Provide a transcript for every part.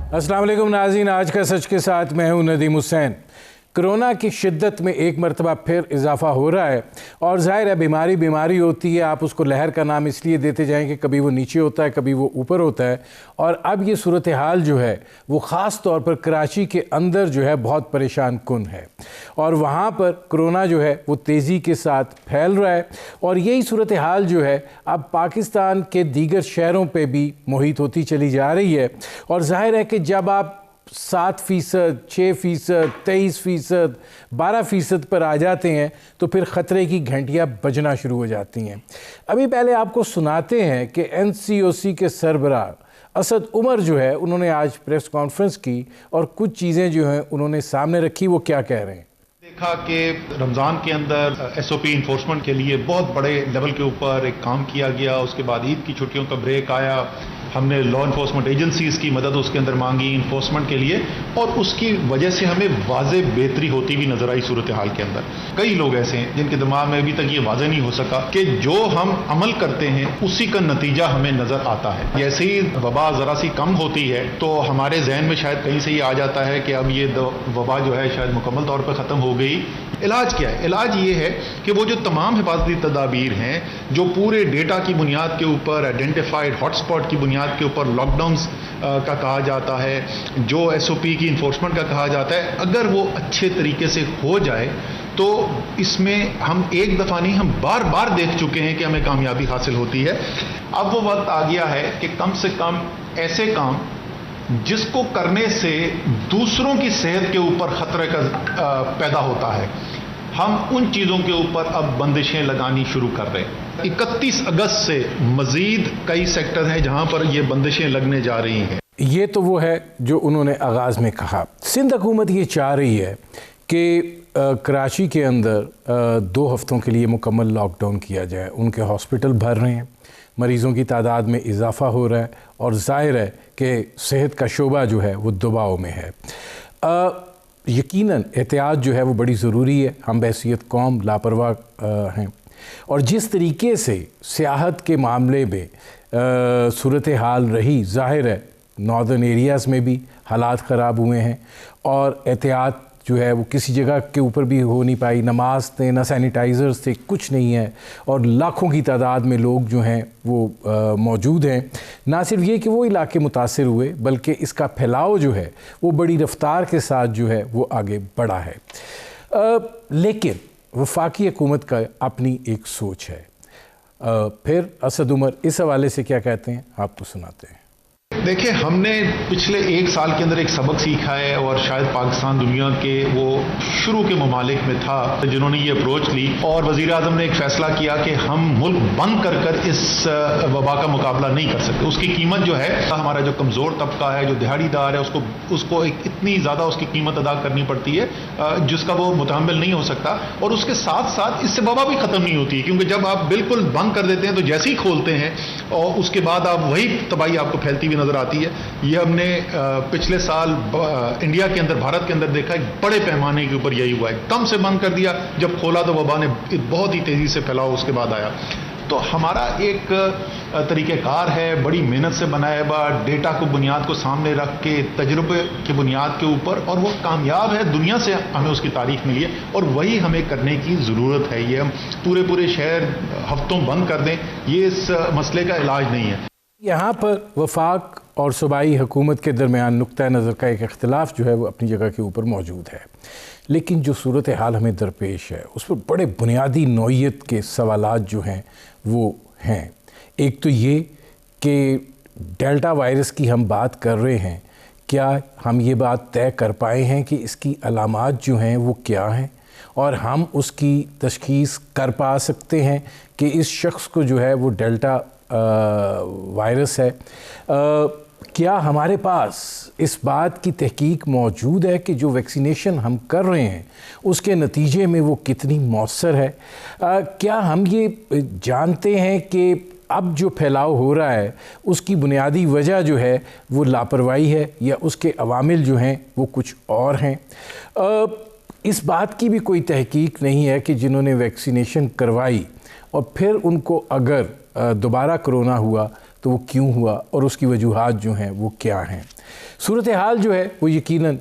अस्सलाम वालेकुम नाज़रीन, आज का सच के साथ मैं हूं नदीम हुसैन। कोरोना की शिद्दत में एक मरतबा फिर इजाफ़ा हो रहा है और ज़ाहिर है बीमारी होती है। आप उसको लहर का नाम इसलिए देते जाएं कि कभी वो नीचे होता है, कभी वो ऊपर होता है। और अब ये सूरत हाल जो है वो ख़ास तौर पर कराची के अंदर जो है बहुत परेशान कुन है और वहाँ पर कोरोना जो है वो तेज़ी के साथ फैल रहा है। और यही सूरत हाल जो है अब पाकिस्तान के दीगर शहरों पर भी मुहित होती चली जा रही है। और ज़ाहिर है कि जब आप 7%, 6%, 23%, 12% पर आ जाते हैं तो फिर ख़तरे की घंटियां बजना शुरू हो जाती हैं। अभी पहले आपको सुनाते हैं कि NCOC के सरबराह असद उमर जो है उन्होंने आज प्रेस कॉन्फ्रेंस की और कुछ चीज़ें जो हैं उन्होंने सामने रखी। वो क्या कह रहे हैं? देखा कि रमज़ान के अंदर SOP इन्फोर्समेंट के लिए बहुत बड़े लेवल के ऊपर एक काम किया गया। उसके बाद ईद की छुट्टियों का ब्रेक आया, हमने लॉ इन्फोर्समेंट एजेंसीज़ की मदद उसके अंदर मांगी इन्फोर्समेंट के लिए और उसकी वजह से हमें वाज़े बेहतरी होती भी नज़र आई सूरत हाल के अंदर। कई लोग ऐसे हैं जिनके दिमाग में अभी तक ये वाज़े नहीं हो सका कि जो हम अमल करते हैं उसी का नतीजा हमें नज़र आता है। जैसे ही वबा ज़रा सी कम होती है तो हमारे जहन में शायद कहीं से ये आ जाता है कि अब ये वबा जो है शायद मुकम्मल तौर पर ख़त्म हो गई। इलाज क्या है? इलाज ये है कि वो जो तमाम हिफाजती तदाबीर हैं, जो पूरे डेटा की बुनियाद के ऊपर, आइडेंटिफाइड हॉटस्पॉट की बुनियाद के ऊपर लॉकडाउन्स का कहा जाता है, जो SOP की इन्फोर्समेंट का कहा जाता है, अगर वो अच्छे तरीके से हो जाए तो इसमें हम एक दफ़ा नहीं, हम बार बार देख चुके हैं कि हमें कामयाबी हासिल होती है। अब वो वक्त आ गया है कि कम से कम ऐसे काम जिसको करने से दूसरों की सेहत के ऊपर ख़तरे का पैदा होता है, हम उन चीज़ों के ऊपर अब बंदिशें लगानी शुरू कर रहे हैं। 31 अगस्त से मज़ीद कई सेक्टर हैं जहां पर ये बंदिशें लगने जा रही हैं। ये तो वो है जो उन्होंने आगाज़ में कहा। सिंध हुकूमत ये चाह रही है कि कराची के अंदर 2 हफ्तों के लिए मुकम्मल लॉकडाउन किया जाए। उनके हॉस्पिटल भर रहे हैं, मरीज़ों की तादाद में इजाफ़ा हो रहा है और ज़ाहिर है कि सेहत का शोबा जो है वो दबाव में है। यकीनन एहतियात जो है वो बड़ी ज़रूरी है। हम बहैसियत कौम लापरवाह हैं और जिस तरीके से सियाहत के मामले में सूरत हाल रही, ज़ाहिर है नॉर्दर्न एरियाज़ में भी हालात ख़राब हुए हैं और एहतियात जो है वो किसी जगह के ऊपर भी हो नहीं पाई। नमाज थे, ना सैनिटाइज़र्स थे, कुछ नहीं है और लाखों की तादाद में लोग जो हैं वो मौजूद हैं। ना सिर्फ ये कि वो इलाके मुतासिर हुए बल्कि इसका फैलाव जो है वो बड़ी रफ्तार के साथ जो है वो आगे बढ़ा है। लेकिन वफाकी हुकूमत का अपनी एक सोच है। फिर असद उमर इस हवाले से क्या कहते हैं आपको सुनाते हैं। देखिए, हमने पिछले 1 साल के अंदर एक सबक सीखा है और शायद पाकिस्तान दुनिया के वो शुरू के ममालिक में था जिन्होंने ये अप्रोच ली और वज़ीर आज़म ने एक फ़ैसला किया कि हम मुल्क बंद कर कर इस वबा का मुकाबला नहीं कर सकते। उसकी कीमत जो है, हमारा जो कमज़ोर तबका है, जो दिहाड़ीदार है, उसको एक इतनी ज़्यादा उसकी कीमत अदा करनी पड़ती है जिसका वो मुतहम्मिल नहीं हो सकता। और उसके साथ साथ इससे वबा भी ख़त्म नहीं होती, क्योंकि जब आप बिल्कुल बंद कर देते हैं तो जैसे ही खोलते हैं और उसके बाद आप वही तबाही आपको फैलती हुई नज़र आती है। ये हमने पिछले साल इंडिया के अंदर, भारत के अंदर देखा, एक बड़े पैमाने के ऊपर यही हुआ है। एकदम से बंद कर दिया, जब खोला तो वबा ने बहुत ही तेज़ी से फैलाव उसके बाद आया। तो हमारा एक तरीक़ेकार है, बड़ी मेहनत से बनाया हुआ, डेटा को बुनियाद को सामने रख के, तजुर्बे की बुनियाद के ऊपर, और वो कामयाब है। दुनिया से हमें उसकी तारीफ मिली है और वही हमें करने की ज़रूरत है। ये हम पूरे शहर हफ्तों बंद कर दें, ये इस मसले का इलाज नहीं है। यहाँ पर वफाक और सूबाई हुकूमत के दरमियान नुक्ता नज़र का एक इख्तिलाफ जो है वो अपनी जगह के ऊपर मौजूद है, लेकिन जो सूरत हाल हमें दरपेश है उस पर बड़े बुनियादी नौइयत के सवालात जो हैं वो हैं। एक तो ये कि डेल्टा वायरस की हम बात कर रहे हैं, क्या हम ये बात तय कर पाए हैं कि इसकी अलामात जो हैं वो क्या हैं और हम उसकी तशख़ीस कर पा सकते हैं कि इस शख्स को जो है वो डेल्टा वायरस है। क्या हमारे पास इस बात की तहकीक मौजूद है कि जो वैक्सीनेशन हम कर रहे हैं उसके नतीजे में वो कितनी मौसर है? क्या हम ये जानते हैं कि अब जो फैलाव हो रहा है उसकी बुनियादी वजह जो है वो लापरवाही है या उसके अवामिल जो हैं वो कुछ और हैं? इस बात की भी कोई तहकीक नहीं है कि जिन्होंने वैक्सीनेशन करवाई और फिर उनको अगर दोबारा कोरोना हुआ तो वो क्यों हुआ और उसकी वजूहात जो हैं वो क्या हैं। सूरत हाल जो है वो यकीनन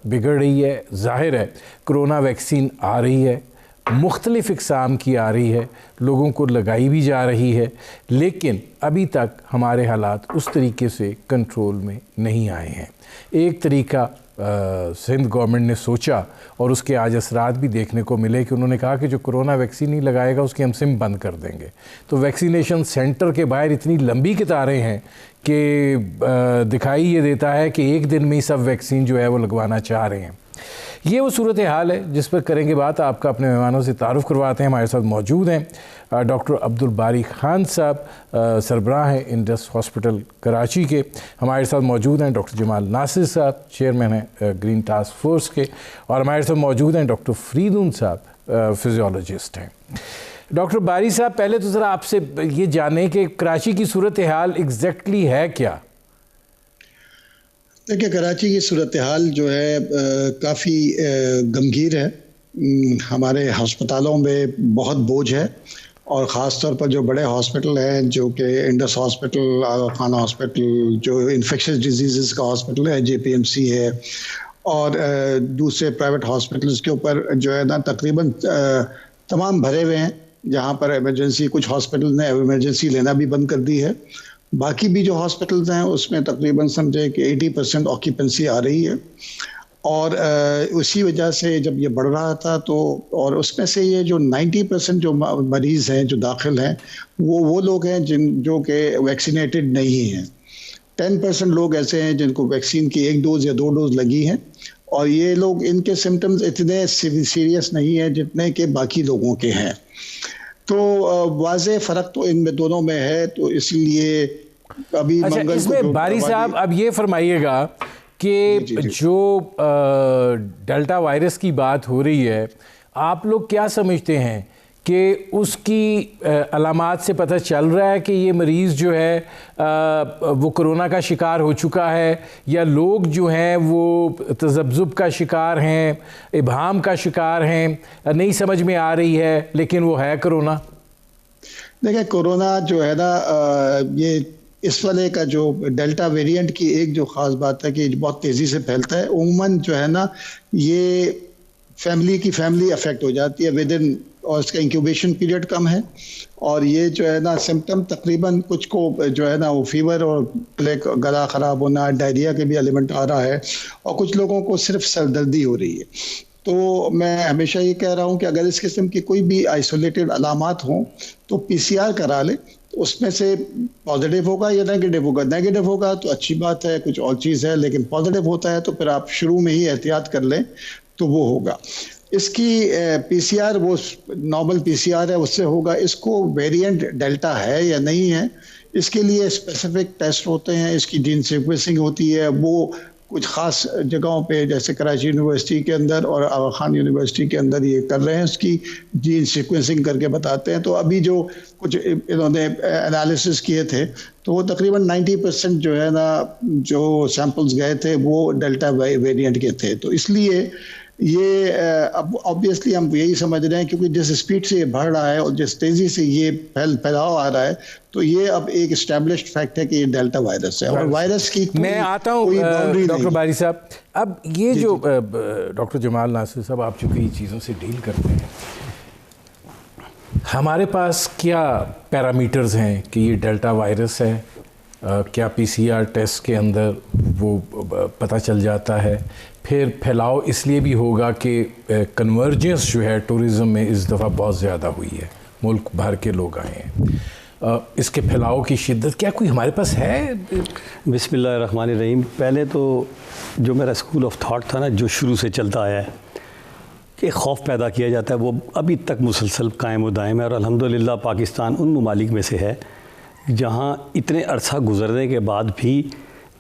बिगड़ रही है। ज़ाहिर है कोरोना वैक्सीन आ रही है, मुख्तलिफ़ इक़साम की आ रही है, लोगों को लगाई भी जा रही है, लेकिन अभी तक हमारे हालात उस तरीके से कंट्रोल में नहीं आए हैं। एक तरीका सिंध गवर्नमेंट ने सोचा और उसके आज असरात भी देखने को मिले कि उन्होंने कहा कि जो कोरोना वैक्सीन नहीं लगाएगा उसकी हम सिम बंद कर देंगे। तो वैक्सीनेशन सेंटर के बाहर इतनी लंबी कतारें हैं कि दिखाई ये देता है कि एक दिन में ही सब वैक्सीन जो है वो लगवाना चाह रहे हैं। ये वो सूरत हाल है जिस पर करेंगे बात। आपका अपने मेहमानों से तारुफ़ करवाते हैं। हमारे साथ मौजूद हैं डॉक्टर अब्दुल बारी खान साहब, सरबराह हैं इंडस हॉस्पिटल कराची के। हमारे साथ मौजूद हैं डॉक्टर जमाल नासिर साहब, चेयरमैन हैं ग्रीन टास्क फोर्स के। और हमारे साथ मौजूद हैं डॉक्टर फरीदुन साहब, फिजियोलॉजिस्ट हैं। डॉक्टर बारी साहब, पहले तो ज़रा आपसे ये जानें कि कराची की सूरत हाल एग्जैक्टली है क्या? देखिए, कराची की सूरत हाल जो है काफ़ी गंभीर है। हमारे हस्पतालों में बहुत बोझ है और ख़ास तौर पर जो बड़े हॉस्पिटल हैं, जो कि इंडस हॉस्पिटल, आगा खान हॉस्पिटल, जो इन्फेक्शस डिजीज़ का हॉस्पिटल है, JPMC है, और दूसरे प्राइवेट हॉस्पिटल्स के ऊपर जो है ना तकरीबन तमाम भरे हुए हैं। जहाँ पर इमरजेंसी, कुछ हॉस्पिटल ने इमरजेंसी लेना भी बंद कर दी है। बाकी भी जो हॉस्पिटल्स हैं उसमें तकरीबन समझे कि 80% ऑक्यूपेंसी आ रही है। और उसी वजह से जब ये बढ़ रहा था तो, और उसमें से ये जो 90% जो मरीज़ हैं जो दाखिल हैं वो लोग हैं जो कि वैक्सीनेटेड नहीं हैं। 10% लोग ऐसे हैं जिनको वैक्सीन की 1 डोज़ या 2 डोज़ लगी हैं, और ये लोग, इनके सिम्टम्स इतने सीरियस नहीं हैं जितने के बाकी लोगों के हैं। तो वाज़े फ़र्क तो इनमें दोनों में है। तो इसलिए अभी अच्छा, इसमें बारी साहब अब ये फरमाइएगा कि जो डेल्टा वायरस की बात हो रही है, आप लोग क्या समझते हैं कि उसकी अलामात से पता चल रहा है कि ये मरीज़ जो है वो कोरोना का शिकार हो चुका है, या लोग जो हैं वो तज़ब्ज़ुब का शिकार हैं, इब्हाम का शिकार हैं, नहीं समझ में आ रही है लेकिन वो है कोरोना? देखिए, कोरोना जो है ना ये इस वाले का जो डेल्टा वेरिएंट की एक जो ख़ास बात है कि बहुत तेज़ी से फैलता है। उम्मन जो है ना ये फैमिली अफेक्ट हो जाती है विद इन, और इसका इंक्यूबेशन पीरियड कम है। और ये जो है ना सिम्टम तकरीबन कुछ को जो है ना वो फीवर और गला ख़राब होना, डायरिया के भी एलिमेंट आ रहा है, और कुछ लोगों को सिर्फ सरदर्दी हो रही है। तो मैं हमेशा ये कह रहा हूँ कि अगर इस किस्म की कोई भी आइसोलेटेड अलामात हों तो PCR करा ले। उसमें से पॉजिटिव होगा या नेगेटिव होगा। नेगेटिव होगा तो अच्छी बात है, कुछ और चीज़ है, लेकिन पॉजिटिव होता है तो फिर आप शुरू में ही एहतियात कर लें तो वो होगा। इसकी PCR वो नॉर्मल PCR है, उससे होगा। इसको वेरिएंट डेल्टा है या नहीं है, इसके लिए स्पेसिफिक टेस्ट होते हैं, इसकी जीन सीक्वेंसिंग होती है। वो कुछ ख़ास जगहों पे जैसे कराची यूनिवर्सिटी के अंदर और आगा खान यूनिवर्सिटी के अंदर ये कर रहे हैं, उसकी जीन सीक्वेंसिंग करके बताते हैं। तो अभी जो कुछ इन्होंने एनालिसिस किए थे तो वो तकरीबन 90% जो है ना जो सैंपल्स गए थे वो डेल्टा वेरिएंट के थे। तो इसलिए ये अब ऑब्वियसली हम यही समझ रहे हैं, क्योंकि जिस स्पीड से ये बढ़ रहा है और जिस तेज़ी से ये फैलाव आ रहा है, तो ये अब एक एस्टैब्लिश्ड फैक्ट है कि ये डेल्टा वायरस है। और वायरस की मैं आता हूँ डॉक्टर बारी साहब। अब ये जो डॉक्टर जमाल नासिर साहब, आप चूँकि चीज़ों से डील करते हैं, हमारे पास क्या पैरामीटर्स हैं कि ये डेल्टा वायरस है? क्या PCR टेस्ट के अंदर वो पता चल जाता है? फिर फैलाव इसलिए भी होगा कि कन्वर्जेंस जो है टूरिज़म में इस दफ़ा बहुत ज़्यादा हुई है, मुल्क भर के लोग आए हैं। इसके फैलाव की शिद्दत क्या कोई हमारे पास है? बिस्मिल्लाहिर्रहमानिर्रहीम। पहले तो जो मेरा स्कूल ऑफ थॉट था ना, जो शुरू से चलता आया है कि खौफ पैदा किया जाता है, वो अभी तक मुसलसल कायम व दायम है। और अल्हम्दुलिल्लाह पाकिस्तान उन ममालिक में से है जहाँ इतने अरसा गुज़रने के बाद भी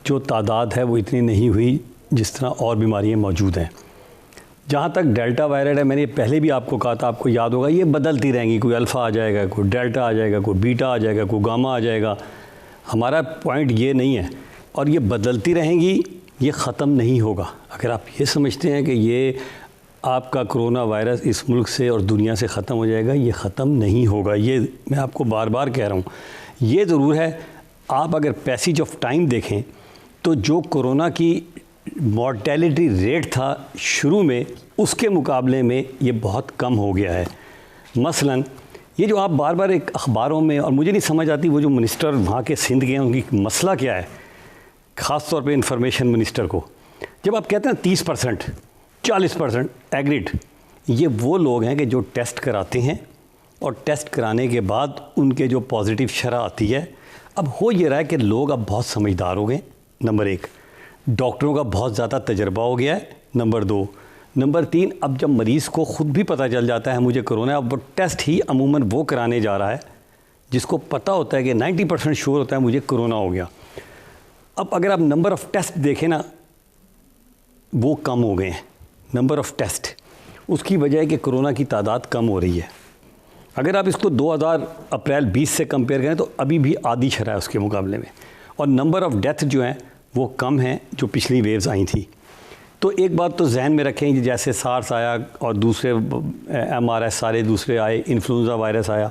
जो तादाद है वो इतनी नहीं हुई जिस तरह और बीमारियाँ मौजूद हैं। जहाँ तक डेल्टा वायरस है, मैंने पहले भी आपको कहा था, आपको याद होगा, ये बदलती रहेंगी। कोई अल्फ़ा आ जाएगा, कोई डेल्टा आ जाएगा, कोई बीटा आ जाएगा, कोई गामा आ जाएगा। हमारा पॉइंट ये नहीं है, और ये बदलती रहेंगी, ये ख़त्म नहीं होगा। अगर आप ये समझते हैं कि ये आपका कोरोना वायरस इस मुल्क से और दुनिया से ख़त्म हो जाएगा, ये ख़त्म नहीं होगा। ये मैं आपको बार बार कह रहा हूँ। ये ज़रूर है, आप अगर पैसेज ऑफ टाइम देखें तो जो कोरोना की मॉर्टेलिटी रेट था शुरू में, उसके मुकाबले में ये बहुत कम हो गया है। मसलन ये जो आप बार बार एक अखबारों में, और मुझे नहीं समझ आती वो जो मिनिस्टर वहाँ के सिंध के हैं उनकी मसला क्या है, ख़ास तौर पे इंफॉर्मेशन मिनिस्टर को, जब आप कहते हैं 30%, 40% एग्रीड, ये वो लोग हैं कि जो टेस्ट कराते हैं और टेस्ट कराने के बाद उनके जो पॉजिटिव शरह आती है। अब हो ये रहा है कि लोग अब बहुत समझदार हो गए, नंबर 1, डॉक्टरों का बहुत ज़्यादा तजर्बा हो गया है, नंबर 2, नंबर 3, अब जब मरीज़ को ख़ुद भी पता चल जाता है मुझे कोरोना, अब वो टेस्ट ही अमूमन वो कराने जा रहा है जिसको पता होता है कि 90% श्योर होता है मुझे कोरोना हो गया। अब अगर आप नंबर ऑफ़ टेस्ट देखें ना, वो कम हो गए हैं, नंबर ऑफ़ टेस्ट। उसकी वजह है कि कोरोना की तादाद कम हो रही है। अगर आप इसको 2000 अप्रैल 20 से कंपेयर करें तो अभी भी आधी शरह है उसके मुकाबले में, और नंबर ऑफ़ डेथ जो हैं वो कम हैं जो पिछली वेव्स आई थी। तो एक बात तो जहन में रखें कि जैसे सार्स आया और दूसरे MRS सारे दूसरे आए, इन्फ्लुएंजा वायरस आया,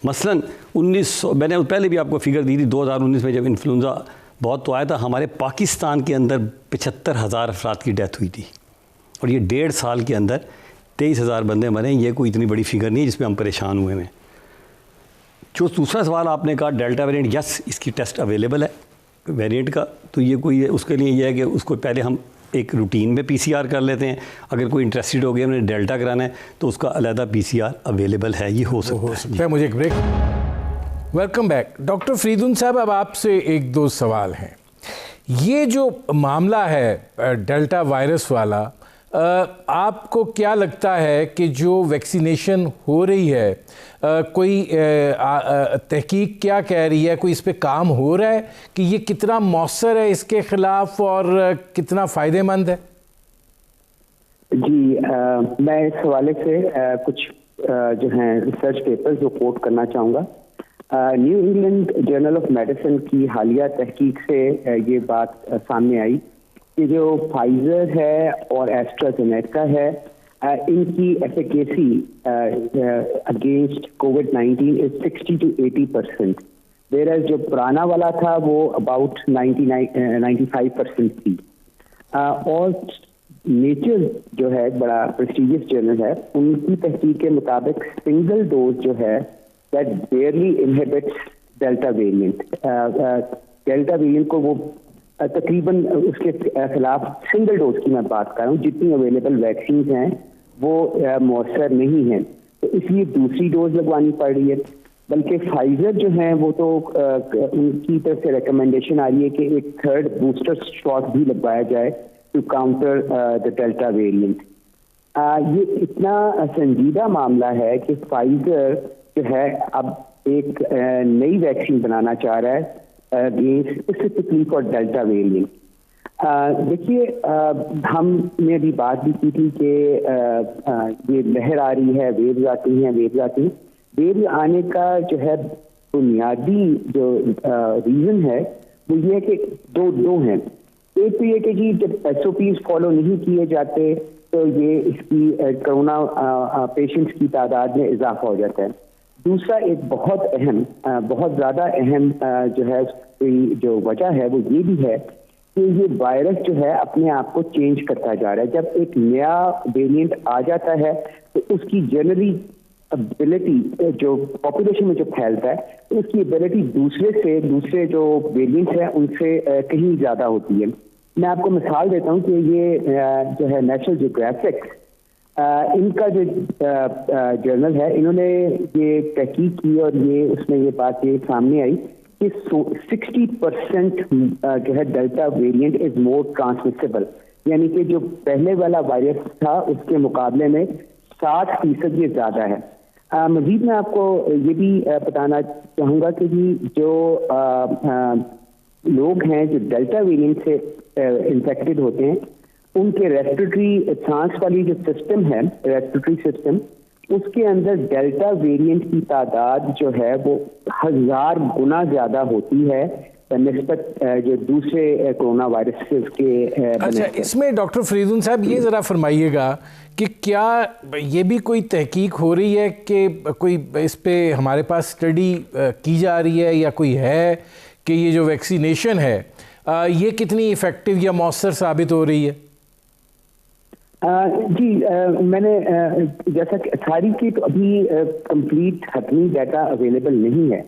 मसलन 1900, मैंने पहले भी आपको फिगर दी थी, 2019 में जब इन्फ्लुएंजा बहुत तो आया था, हमारे पाकिस्तान के अंदर 75,000 अफराद की डेथ हुई थी, और ये 1.5 साल के अंदर 23,000 बंदे मरे। ये कोई इतनी बड़ी फिगर नहीं है जिसमें हम परेशान हुए हैं। जो दूसरा सवाल आपने कहा डेल्टा वेरिएंट, यस इसकी टेस्ट अवेलेबल है वेरिएंट का, तो ये कोई उसके लिए ये है कि उसको पहले हम एक रूटीन में PCR कर लेते हैं। अगर कोई इंटरेस्टेड हो गया हमने डेल्टा कराना है तो उसका अलहदा PCR अवेलेबल है, ये हो सकता है। मुझे एक ब्रेक। वेलकम बैक डॉक्टर फरीदुन साहब, अब आपसे 1-2 सवाल हैं। ये जो मामला है डेल्टा वायरस वाला, आपको क्या लगता है कि जो वैक्सीनेशन हो रही है, कोई तहकीक क्या कह रही है, कोई इस पे काम हो रहा है कि ये कितना मौसर है इसके ख़िलाफ़ और कितना फ़ायदेमंद है? जी, मैं इस हवाले से कुछ जो हैं रिसर्च पेपर्स जो कोट करना चाहूँगा। New England journal of medicine की हालिया तहकीक से ये बात सामने आई कि जो फाइजर है और एस्ट्राजेनेका है, इनकी efficacy against covid is 60 to 80%, whereas जो पुराना वाला था वो अबाउट 95% थी। और नेचर जो है बड़ा प्रेस्टीजियस जर्नल है, उनकी तहकीक के मुताबिक सिंगल डोज जो है that बेयरली inhibits delta variant. Delta variant को वो तकरीबन उसके खिलाफ सिंगल डोज की मैं बात कर रहा हूँ, जितनी अवेलेबल वैक्सीन हैं वो मौसर नहीं हैं, तो इसलिए दूसरी डोज लगवानी पड़ रही है। बल्कि फाइजर जो है वो तो उनकी तरफ से रिकमेंडेशन आ रही है कि एक 3rd बूस्टर शॉट भी लगवाया जाए to counter the delta variant. ये इतना संजीदा मामला है कि फाइजर जो है अब एक नई वैक्सीन बनाना चाह रहा है स्पेसिफिकली फॉर डेल्टा वेरिएंट। देखिए, हमने अभी बात भी की थी कि ये लहर आ रही है, वेव्स आती हैं, वेव्स आती हैं। वेव्स आने का जो है बुनियादी जो रीज़न है वो ये है कि दो हैं। एक तो ये कि जी जब SOPs फॉलो नहीं किए जाते तो ये इसकी कोरोना पेशेंट्स की तादाद में इजाफा हो जाता है। दूसरा एक बहुत अहम, बहुत ज़्यादा अहम जो है जो वजह है वो ये भी है कि ये वायरस जो है अपने आप को चेंज करता जा रहा है। जब एक नया वेरिएंट आ जाता है तो उसकी जनरली एबिलिटी जो पॉपुलेशन में जो फैलता है तो उसकी एबिलिटी दूसरे जो वेरिएंट्स हैं उनसे कहीं ज़्यादा होती है। मैं आपको मिसाल देता हूँ कि ये जो है नेशनल जियोग्राफिक इनका जो जर्नल है, इन्होंने ये तहकीक की और ये उसमें ये बात ये सामने आई कि 60% जो है delta variant is more transmissible, यानी कि जो पहले वाला वायरस था उसके मुकाबले में 60% ये ज़्यादा है। मजीद मैं आपको ये भी बताना चाहूँगा कि जी जो लोग हैं जो डेल्टा वेरिएंट से इन्फेक्टेड होते हैं, उनके रेस्पिरेटरी सांस वाली जो सिस्टम है, रेस्पिरेटरी सिस्टम, उसके अंदर डेल्टा वेरिएंट की तादाद जो है वो 1000 गुना ज़्यादा होती है निस्बत जो दूसरे कोरोना वायरसेस के। अच्छा, इसमें डॉक्टर फरीदुन साहब ये ज़रा फरमाइएगा कि क्या ये भी कोई तहकीक हो रही है कि कोई इस पे हमारे पास स्टडी की जा रही है या कोई है कि ये जो वैक्सीनेशन है ये कितनी इफ़ेक्टिव या मौसर साबित हो रही है? जी, मैंने जैसा कि सारी की तो अभी कंप्लीट हतमी डाटा अवेलेबल नहीं है,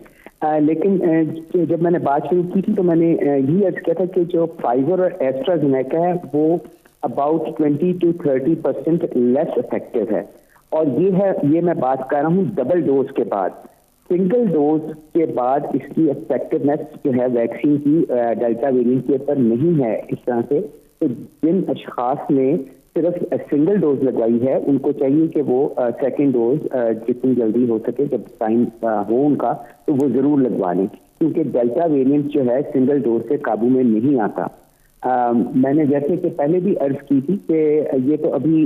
लेकिन जब मैंने बात शुरू की थी तो मैंने यही अर्ज किया था कि जो फाइजर और एस्ट्राजेनेका है वो अबाउट 20 to 30% लेस इफेक्टिव है, और ये मैं बात कर रहा हूँ डबल डोज के बाद। सिंगल डोज के बाद इसकी इफेक्टिवनेस जो है वैक्सीन की डेल्टा वेरिएंट के ऊपर नहीं है इस तरह से। तो जिन अशखास ने सिर्फ सिंगल डोज लगवाई है उनको चाहिए कि वो सेकंड डोज जितनी जल्दी हो सके, जब टाइम हो उनका, तो वो ज़रूर लगवा लें, क्योंकि डेल्टा वेरिएंट जो है सिंगल डोज से काबू में नहीं आता। मैंने जैसे कि पहले भी अर्ज की थी कि ये तो अभी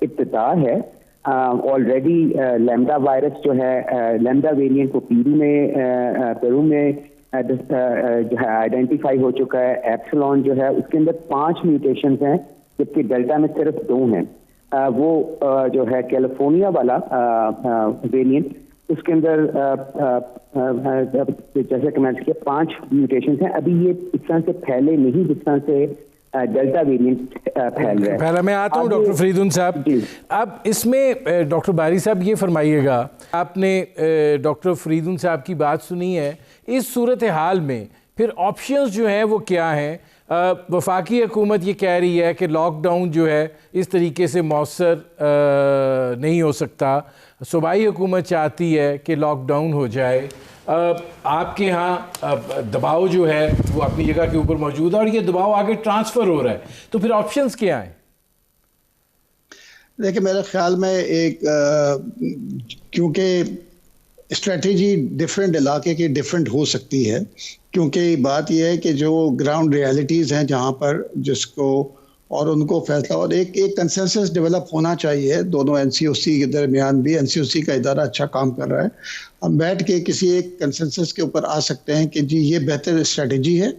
इब्तिदा है। ऑलरेडी लैम्डा वायरस जो है, लैम्डा वेरिएंट को पेरू में जो है आइडेंटिफाई हो चुका है। एप्सिलॉन जो है उसके अंदर 5 म्यूटेशंस हैं, जबकि डेल्टा में सिर्फ 2 हैं। वो जो है कैलिफोर्निया वाला वेरिएंट, उसके अंदर जैसे कमेंट किया 5 म्यूटेशंस हैं। अभी ये इस तरह से फैले नहीं जिस तरह से डेल्टा वेरिएंट फैल रहा है। पहला मैं आता हूँ डॉक्टर फरीदुन साहब। अब इसमें डॉक्टर बारी साहब ये फरमाइएगा, आपने डॉक्टर फरीदुन साहब की बात सुनी है, इस सूरत हाल में फिर ऑप्शंस जो हैं वो क्या हैं? वफाकी हुकूमत ये कह रही है कि लॉकडाउन जो है इस तरीके से मौसर नहीं हो सकता, सूबाई हुकूमत चाहती है कि लॉकडाउन हो जाए। आपके यहाँ दबाव जो है वो अपनी जगह के ऊपर मौजूद है और ये दबाव आगे ट्रांसफ़र हो रहा है, तो फिर ऑप्शंस क्या हैं? देखिए, मेरे ख्याल में एक क्योंकि स्ट्रेटजी डिफरेंट इलाके की डिफरेंट हो सकती है, क्योंकि बात यह है कि जो ग्राउंड रियलिटीज़ हैं जहाँ पर जिसको और उनको फैसला और एक कंसेंसस डेवलप होना चाहिए दोनों एनसीओसी के दरमियान भी। एनसीओसी का इदारा अच्छा काम कर रहा है, हम बैठ के किसी एक कंसेंसस के ऊपर आ सकते हैं कि जी ये बेहतर स्ट्रेटजी है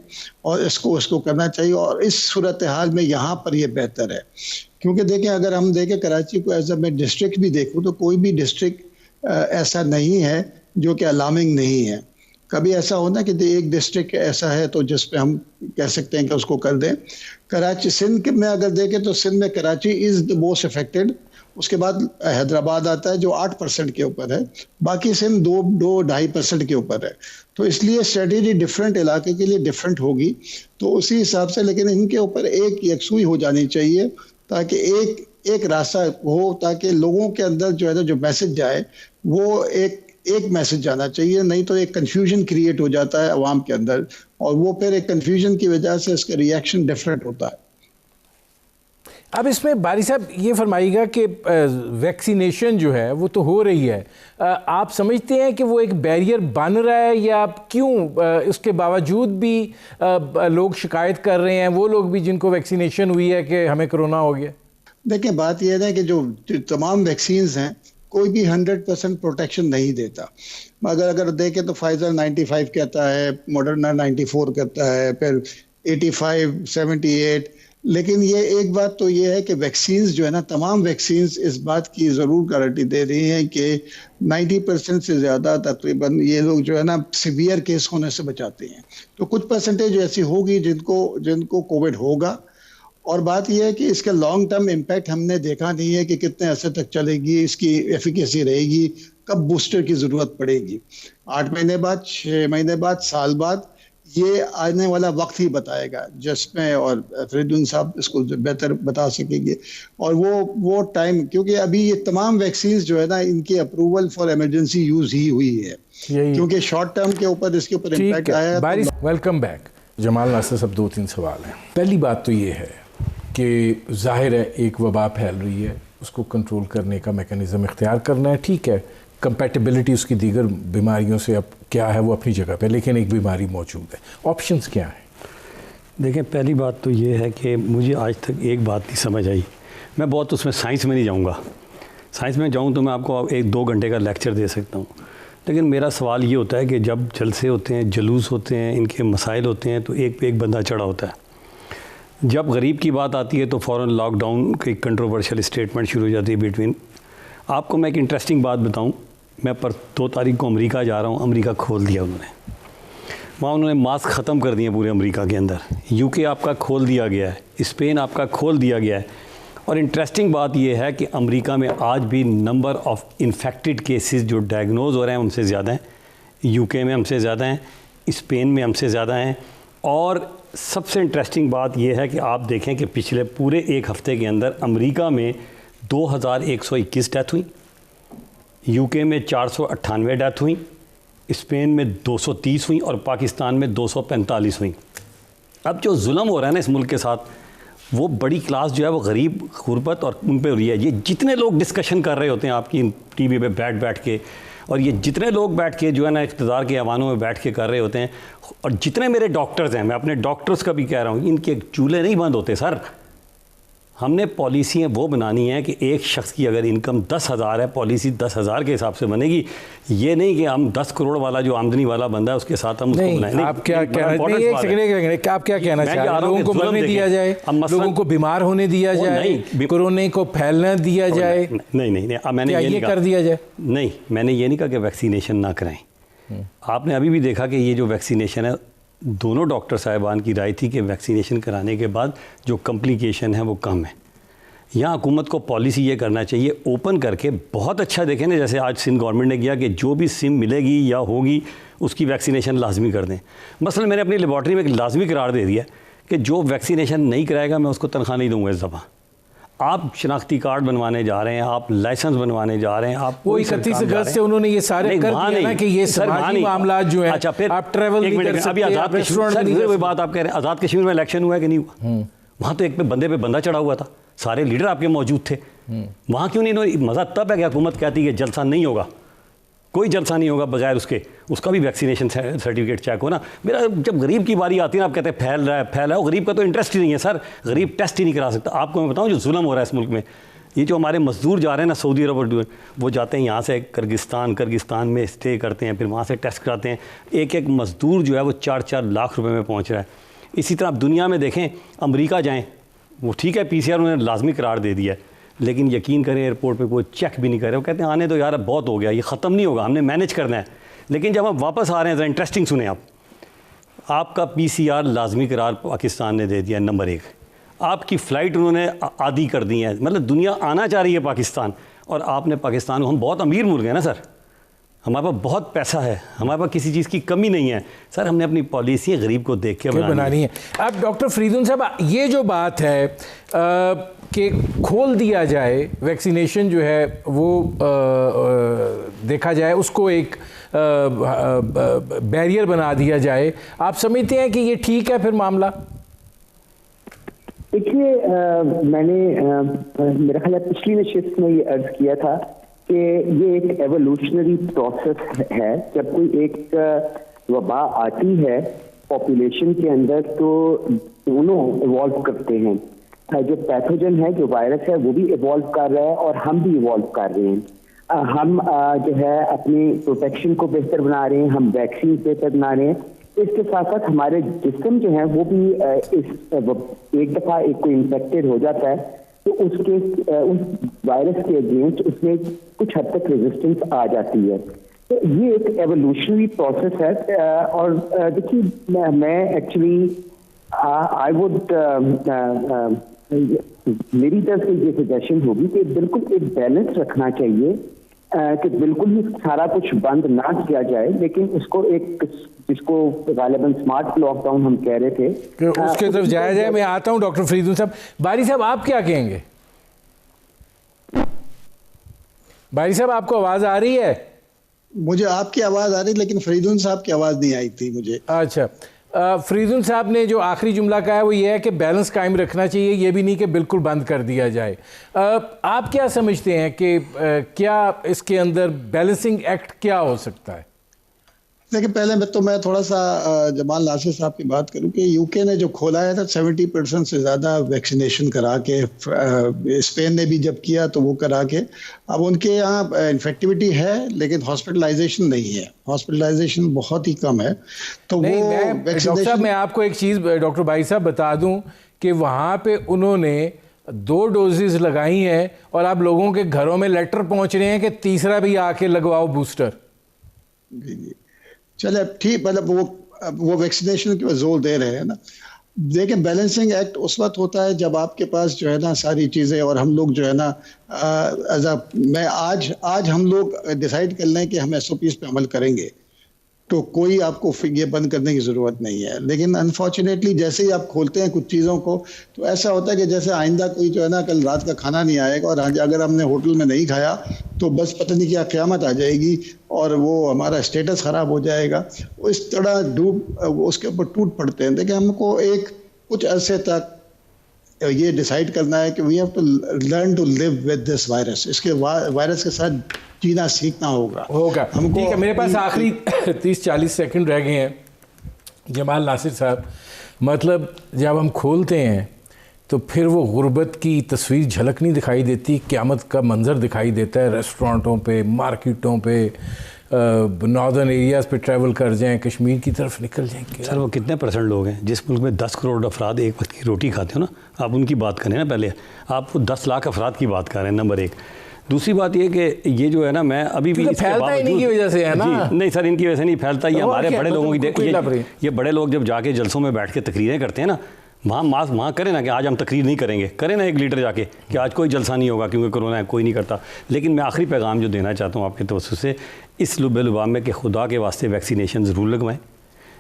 और इसको करना चाहिए, और इस सूरत हाल में यहाँ पर ये बेहतर है। क्योंकि देखें, अगर हम देखें कराची को एज अ मैं डिस्ट्रिक्ट भी देखूँ तो कोई भी डिस्ट्रिक्ट ऐसा नहीं है जो कि अलार्मिंग नहीं है। कभी ऐसा होना कि एक डिस्ट्रिक्ट ऐसा है तो जिस पे हम कह सकते हैं कि उसको कर दें। कराची सिंध में अगर देखें तो सिंध में Karachi is the most affected, उसके बाद हैदराबाद आता है जो 8% के ऊपर है, बाकी सिंध 2-2.5% के ऊपर है। तो इसलिए स्ट्रेटेजी डिफरेंट इलाके के लिए डिफरेंट होगी, तो उसी हिसाब से, लेकिन इनके ऊपर एक यकसुई हो जानी चाहिए ताकि एक रास्ता हो, ताकि लोगों के अंदर जो है ना जो मैसेज जाए वो एक मैसेज जाना चाहिए, नहीं तो एक कंफ्यूजन क्रिएट हो जाता है अवाम के अंदर, और वो फिर एक कंफ्यूजन की वजह से इसका रिएक्शन डिफरेंट होता है। अब इसमें बारी साहब ये फरमाइएगा कि वैक्सीनेशन जो है वो तो हो रही है, आप समझते हैं कि वो एक बैरियर बन रहा है, या क्यों उसके बावजूद भी लोग शिकायत कर रहे हैं, वो लोग भी जिनको वैक्सीनेशन हुई है कि हमें कोरोना हो गया? देखिए, बात यह है कि जो तमाम वैक्सीन्स हैं कोई भी 100% प्रोटेक्शन नहीं देता। मगर अगर देखें तो फाइजर 95 कहता है, मॉडर्ना 94 कहता है, फिर 85, 78। लेकिन ये एक बात तो ये है कि वैक्सीन्स जो है ना, तमाम वैक्सीन्स इस बात की ज़रूर गारंटी दे रही हैं कि 90% से ज़्यादा तकरीबन ये लोग जो है ना सीवियर केस होने से बचाते हैं। तो कुछ परसेंटेज ऐसी होगी जिनको कोविड होगा, और बात यह है कि इसका लॉन्ग टर्म इम्पैक्ट हमने देखा नहीं है कि कितने अरसे तक चलेगी, इसकी एफिकेसी रहेगी, कब बूस्टर की ज़रूरत पड़ेगी। 8 महीने बाद, 6 महीने बाद, साल बाद, ये आने वाला वक्त ही बताएगा, जिसमें और फरीदुन साहब इसको बेहतर बता सकेंगे। और वो टाइम, क्योंकि अभी ये तमाम वैक्सीन जो है ना इनकी अप्रूवल फॉर इमरजेंसी यूज़ ही हुई है, क्योंकि शॉर्ट टर्म के ऊपर इसके ऊपर इम्पैक्ट आया है। वेलकम बैक जमाल नासिर साहब। 2-3 सवाल हैं। पहली बात तो ये है कि जाहिर है एक वबा फैल रही है, उसको कंट्रोल करने का मैकेनिज़्म इख्तियार करना है, ठीक है। कंपैटिबिलिटी उसकी दीगर बीमारियों से अब क्या है वो अपनी जगह पे, लेकिन एक बीमारी मौजूद है। ऑप्शंस क्या हैं? देखें, पहली बात तो ये है कि मुझे आज तक एक बात नहीं समझ आई। मैं बहुत उसमें साइंस में नहीं जाऊँगा, साइंस में जाऊँ तो मैं आपको 1-2 घंटे का लेक्चर दे सकता हूँ, लेकिन मेरा सवाल ये होता है कि जब जलसे होते हैं, जलूस होते हैं, इनके मसाइल होते हैं, तो एक पे एक बंदा चढ़ा होता है। जब गरीब की बात आती है तो फ़ौरन लॉकडाउन की कंट्रोवर्शियल स्टेटमेंट शुरू हो जाती है बिटवीन। आपको मैं एक इंटरेस्टिंग बात बताऊं, मैं 2 तारीख को अमेरिका जा रहा हूं, अमेरिका खोल दिया उन्होंने। वहाँ उन्होंने मास्क ख़त्म कर दिए पूरे अमेरिका के अंदर। यूके आपका खोल दिया गया है, स्पेन आपका खोल दिया गया है। और इंटरेस्टिंग बात यह है कि अमेरिका में आज भी नंबर ऑफ़ इन्फेक्टेड केसेस जो डायग्नोज हो रहे हैं हमसे ज़्यादा हैं, यूके में हमसे ज़्यादा हैं, स्पेन में हमसे ज़्यादा हैं। और सबसे इंटरेस्टिंग बात यह है कि आप देखें कि पिछले पूरे एक हफ़्ते के अंदर अमेरिका में 2121 डेथ हुई, यूके में 498 डेथ हुई, स्पेन में 230 हुई और पाकिस्तान में 245 हुई। अब जो जुल्म हो रहा है ना इस मुल्क के साथ, वो बड़ी क्लास जो है वो गरीब गुरबत और उन पे हो रही है। ये जितने लोग डिस्कशन कर रहे होते हैं आपकी टीवी पे बैठ के, और ये जितने लोग बैठ के जो है ना इक़्तिदार के ऐवानों में बैठ के कर रहे होते हैं, और जितने मेरे डॉक्टर्स हैं, मैं अपने डॉक्टर्स का भी कह रहा हूँ, इनके चूल्हे नहीं बंद होते सर। हमने पॉलिसियाँ वो बनानी है कि एक शख्स की अगर इनकम 10,000 है, पॉलिसी 10,000 के हिसाब से बनेगी। ये नहीं कि हम 10 करोड़ वाला जो आमदनी वाला बंदा है उसके साथ हम उसको बनाएं। आप क्या कहना आप क्या कहना चाह रहे हैं? लोगों को मरने दिया जाए, लोगों को बीमार होने दिया जाए, कोरोना को फैलने दिया जाए? नहीं, मैंने ये कर दिया जाए। नहीं, मैंने ये नहीं कहा कि वैक्सीनेशन ना कराएं। आपने अभी भी देखा कि ये जो वैक्सीनेशन है, दोनों डॉक्टर साहिबान की राय थी कि वैक्सीनेशन कराने के बाद जो कॉम्प्लिकेशन है वो कम है। यहाँ हुकूमत को पॉलिसी ये करना चाहिए ओपन करके, बहुत अच्छा देखें ना, जैसे आज सिंध गवर्नमेंट ने किया कि जो भी सिम मिलेगी या होगी उसकी वैक्सीनेशन लाजमी कर दें। मसलन मैंने अपनी लेबॉर्ट्री में एक लाजमी करार दे दिया कि जो वैक्सीनेशन नहीं कराएगा मैं उसको तनख्वाह नहीं दूँगा इस दफ़ा। आप शनाख्ती कार्ड बनवाने जा रहे हैं, आप लाइसेंस बनवाने जा रहे हैं, आप वो 31 अगस्त से उन्होंने ये सारे कर दिया ना कि ये समाजी मामला जो है। अच्छा, फिर आप ट्रैवल नहीं कर सकते, अभी आज़ाद कश्मीर में बात आप कह रहे हैं, आज़ाद कश्मीर में इलेक्शन हुआ है कि नहीं हुआ? वहाँ तो एक बंदे पे बंदा चढ़ा हुआ था, सारे लीडर आपके मौजूद थे। वहाँ क्यों नहीं? मज़ा तब है कि हुकूमत कहती है जलसा नहीं होगा, कोई जलसा नहीं होगा बगैर उसका भी वैक्सीनेशन सर्टिफिकेट चेक हो ना। मेरा जब गरीब की बारी आती है ना, आप कहते हैं फैल रहा है, गरीब का तो इंटरेस्ट ही नहीं है सर, गरीब टेस्ट ही नहीं करा सकता। आपको मैं बताऊं जो जुल्म हो रहा है इस मुल्क में, ये जो हमारे मजदूर जा रहे हैं ना सऊदी अरब, वो जाते हैं यहाँ से किर्गिस्तान में स्टे करते हैं, फिर वहाँ से टेस्ट कराते हैं। एक एक मजदूर जो है वो 4-4 लाख रुपए में पहुँच रहा है। इसी तरह आप दुनिया में देखें, अमेरिका जाएँ, वो ठीक है PCR उन्होंने लाजमी करार दे दिया है, लेकिन यकीन करें एयरपोर्ट पे कोई चेक भी नहीं कर रहे। वो कहते हैं आने दो यार, अब बहुत हो गया, ये ख़त्म नहीं होगा, हमने मैनेज करना है। लेकिन जब हम वापस आ रहे हैं, ज़रा इंटरेस्टिंग सुने आप, आपका PCR लाजमी करार पाकिस्तान ने दे दिया नंबर 1, आपकी फ़्लाइट उन्होंने आदी कर दी है, मतलब दुनिया आना चाह रही है पाकिस्तान, और आपने पाकिस्तान, हम बहुत अमीर मुल्क है ना सर, हमारे पास बहुत पैसा है, हमारे पास किसी चीज़ की कमी नहीं है सर, हमने अपनी पॉलिसी गरीब को देख के बनानी है। अब डॉक्टर फरीदुन साहब, ये जो बात है कि खोल दिया जाए, वैक्सीनेशन जो है वो देखा जाए, उसको एक बैरियर बना दिया जाए, आप समझते हैं कि ये ठीक है फिर मामला? देखिए, मैंने मेरा ख्याल है पिछली नशिस्त में ये अर्ज किया था कि ये एक एवोल्यूशनरी प्रोसेस है। जब कोई एक वबा आती है पॉपुलेशन के अंदर तो दोनों इवॉल्व करते हैं। जो पैथोजन है, जो वायरस है, वो भी इवॉल्व कर रहा है और हम भी इवॉल्व कर रहे हैं। हम जो है अपनी प्रोटेक्शन को बेहतर बना रहे हैं, हम वैक्सीन बेहतर बना रहे हैं। इसके साथ साथ हमारे जिस्म जो है वो भी एक दफ़ा एक कोई इन्फेक्टेड हो जाता है तो उसके उस वायरस के अगेंस्ट उसमें कुछ हद तक रेजिस्टेंस आ जाती है। तो ये एक एवोल्यूशनरी प्रोसेस है। और देखिए, मैं एक्चुअली आई वुड मेरी तरफ से ये सजेशन होगी कि बिल्कुल एक बैलेंस रखना चाहिए, कि बिल्कुल ही सारा कुछ बंद ना किया जाए, लेकिन उसको एक, जिसको गालिबन स्मार्ट लॉकडाउन हम कह रहे थे, उसके तरफ जाया जाए। मैं आता हूं डॉक्टर फरीदुन साहब। बारी साहब, आप क्या कहेंगे? बारी साहब, आपको आवाज आ रही है? मुझे आपकी आवाज आ रही, लेकिन फरीदुन साहब की आवाज नहीं आई थी मुझे। अच्छा, फरीदुन साहब ने जो आखिरी जुमला कहा है वो ये है कि बैलेंस कायम रखना चाहिए, ये भी नहीं कि बिल्कुल बंद कर दिया जाए। आप क्या समझते हैं कि क्या इसके अंदर बैलेंसिंग एक्ट क्या हो सकता है? देखिए, पहले मैं थोड़ा सा जमाल नासिर साहब की बात करूं कि यूके ने जो खोला है था 70% से ज़्यादा वैक्सीनेशन करा के, स्पेन ने भी जब किया तो वो करा के, अब उनके यहाँ इन्फेक्टिविटी है लेकिन हॉस्पिटलाइजेशन नहीं है, हॉस्पिटलाइजेशन बहुत ही कम है। तो नहीं, वो डॉक्टर साहब, मैं आपको एक चीज़ डॉक्टर भाई साहब बता दूं कि वहाँ पे उन्होंने 2 डोजेज लगाई हैं और अब लोगों के घरों में लेटर पहुँच रहे हैं कि तीसरा भी आके लगवाओ बूस्टर। जी, चले ठीक, मतलब वो वो वैक्सीनेशन के जोर दे रहे हैं ना। देखिए, बैलेंसिंग एक्ट उस वक्त होता है जब आपके पास जो है ना सारी चीज़ें, और हम लोग जो है ना मैं आज हम लोग डिसाइड कर लें कि हम SOPs पे अमल करेंगे, तो कोई आपको ये बंद करने की ज़रूरत नहीं है। लेकिन अनफॉर्चुनेटली जैसे ही आप खोलते हैं कुछ चीज़ों को, तो ऐसा होता है कि जैसे आइंदा कोई जो है ना कल रात का खाना नहीं आएगा, और अगर हमने होटल में नहीं खाया तो बस पता नहीं क्या क़यामत आ जाएगी और वो हमारा स्टेटस ख़राब हो जाएगा। इस तरह उसके ऊपर टूट पड़ते हैं। देखिए, हमको कुछ अरसे तक ये डिसाइड करना है कि we have to learn to live with this virus. इसके वायरस के साथ जीना सीखना होगा। ठीक है, मेरे पास आखिरी 30-40 सेकंड रह गए हैं। जमाल नासिर साहब, मतलब जब हम खोलते हैं तो फिर वो गुर्बत की तस्वीर झलक नहीं दिखाई देती, क़यामत का मंजर दिखाई देता है। रेस्टोरेंटों पे, मार्केटों पे, नॉर्दर्न एरियाज़ पे ट्रैवल कर जाएं, कश्मीर की तरफ निकल जाएंगे। सर, वो कितने % लोग हैं जिस मुल्क में 10 करोड़ अफराद एक वक्त की रोटी खाते हो ना, आप उनकी बात करें ना। पहले आप वो 10 लाख अफराद की बात कर रहे हैं, नंबर 1। दूसरी बात ये कि ये जो है ना, मैं अभी भी फैलता ही इन्हीं की वजह से है ना। नहीं सर, इनकी वजह से नहीं फैलता। ये हमारे बड़े लोगों की ये बड़े लोग जब जाके जलसों में बैठ के तकरीरें करते हैं ना, वहाँ करें ना कि आज हम तकरीर नहीं करेंगे, करें ना 1 लीटर जाके कि आज कोई जलसा नहीं होगा क्योंकि कोरोना है, कोई नहीं करता। लेकिन मैं आखिरी पैगाम जो देना चाहता हूँ आपके तवज्जुह से, इस लुबे-लुबाब में कि खुदा के वास्ते वैक्सीनेशन ज़रूर लगवाएं।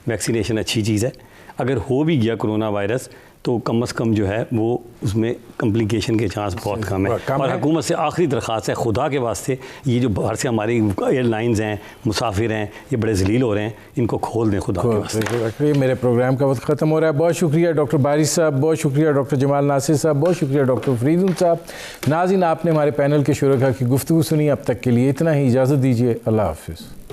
वैक्सीनेशन अच्छी चीज़ है। अगर हो भी गया कोरोना वायरस तो कम अज़ कम जो है वो उसमें कम्प्लिकेशन के चांस बहुत कम है। और हुकूमत से आखिरी दरख्वास्त है, खुदा के वास्ते ये जो बाहर से हमारी एयरलाइंस हैं, मुसाफिर हैं, ये बड़े जलील हो रहे हैं, इनको खोल दें खुदा के वास्ते। मेरे प्रोग्राम का वक्त ख़त्म हो रहा है। बहुत शुक्रिया डॉक्टर बारिश साहब, बहुत शुक्रिया डॉक्टर जमाल नासिर साहब, बहुत शुक्रिया डॉक्टर फरीदुल साहब। नाज़रीन, आपने हमारे पैनल के शुरका की गुफ्तगू सुनी। अब तक के लिए इतना ही, इजाज़त दीजिए। अल्लाह हाफ़िज़।